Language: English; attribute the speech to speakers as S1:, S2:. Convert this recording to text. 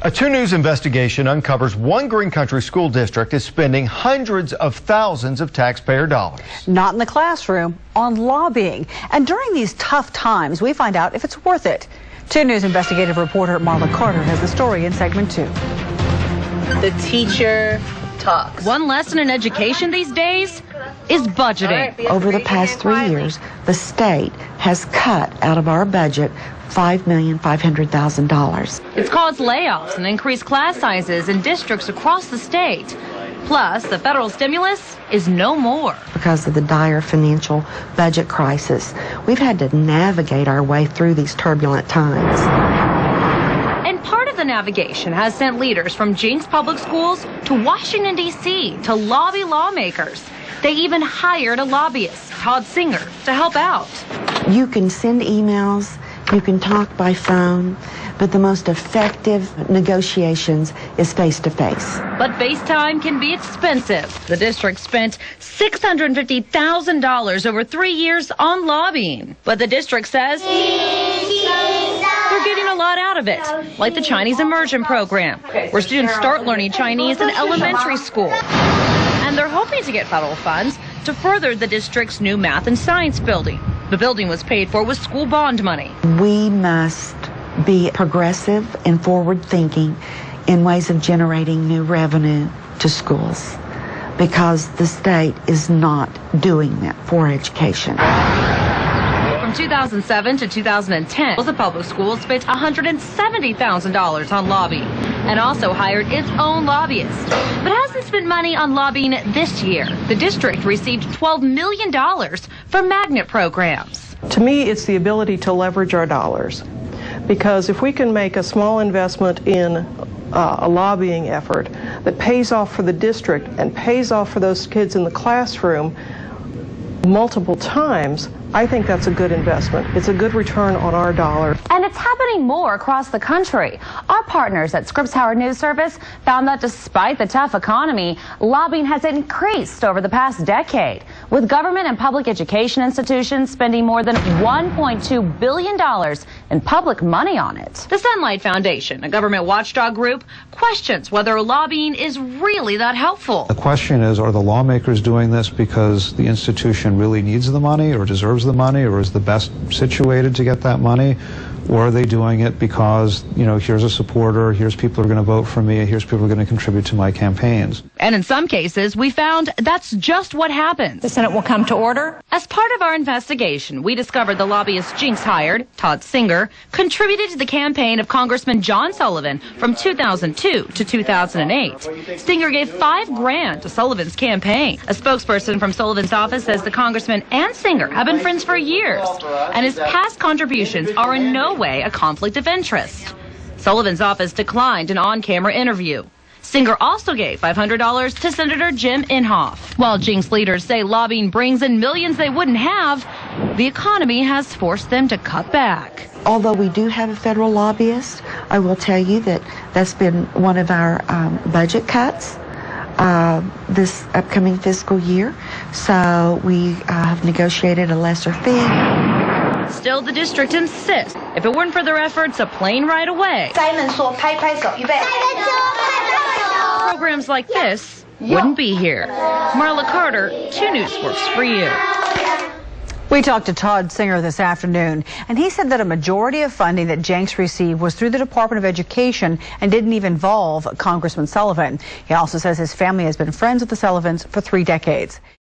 S1: A 2 News investigation uncovers one Green Country school district is spending hundreds of thousands of taxpayer dollars.
S2: Not in the classroom, on lobbying. And during these tough times, we find out if it's worth it. 2 News investigative reporter Marla Carter has the story in segment 2.
S3: The teacher talks.
S4: One lesson in education these days is budgeting.
S5: Over the past 3 years, the state has cut out of our budget $5,500,000.
S4: It's caused layoffs and increased class sizes in districts across the state. Plus, the federal stimulus is no more.
S5: Because of the dire financial budget crisis, we've had to navigate our way through these turbulent times.
S4: And part of the navigation has sent leaders from Jenks Public Schools to Washington, D.C. to lobby lawmakers. They even hired a lobbyist, Todd Singer, to help out.
S5: You can send emails, you can talk by phone, but the most effective negotiations is face-to-face.
S4: But FaceTime can be expensive. The district spent $650,000 over 3 years on lobbying. But the district says they're getting a lot out of it, like the Chinese Immersion program, where students start learning Chinese in elementary school. And they're hoping to get federal funds to further the district's new math and science building. The building was paid for with school bond money.
S5: We must be progressive and forward-thinking in ways of generating new revenue to schools, because the state is not doing that for education.
S4: From 2007 to 2010, the public schools spent $170,000 on lobbying and also hired its own lobbyist, but hasn't spent money on lobbying this year. The district received $12 million for magnet programs.
S6: To me, it's the ability to leverage our dollars, because if we can make a small investment in a lobbying effort that pays off for the district and pays off for those kids in the classroom multiple times, I think that's a good investment. It's a good return on our dollar.
S4: And it's happening more across the country. Our partners at Scripps Howard News Service found that despite the tough economy, lobbying has increased over the past decade, with government and public education institutions spending more than $1.2 billion in public money on it. The Sunlight Foundation, a government watchdog group, questions whether lobbying is really that helpful.
S7: The question is, are the lawmakers doing this because the institution really needs the money or deserves the money or is the best situated to get that money? Or are they doing it because, here's a supporter, here's people who are going to vote for me, here's people who are going to contribute to my campaigns?
S4: And in some cases, we found that's just what happens.
S2: The Senate will come to order.
S4: As part of our investigation, we discovered the lobbyist Jenks hired, Todd Singer, contributed to the campaign of Congressman John Sullivan from 2002 to 2008. Singer gave $5,000 to Sullivan's campaign. A spokesperson from Sullivan's office says the congressman and Singer have been friends for years, and his past contributions are in no way a conflict of interest. Sullivan's office declined an on-camera interview. Singer also gave $500 to Senator Jim Inhofe. While Jenks leaders say lobbying brings in millions they wouldn't have, the economy has forced them to cut back.
S5: Although we do have a federal lobbyist, I will tell you that that's been one of our budget cuts this upcoming fiscal year. So we have negotiated a lesser fee.
S4: Still, the district insists if it weren't for their efforts, a plane ride away. Programs like this wouldn't be here. Marla Carter, 2 News works for you.
S2: We talked to Todd Singer this afternoon, and he said that a majority of funding that Jenks received was through the Department of Education and didn't even involve Congressman Sullivan. He also says his family has been friends with the Sullivans for 3 decades.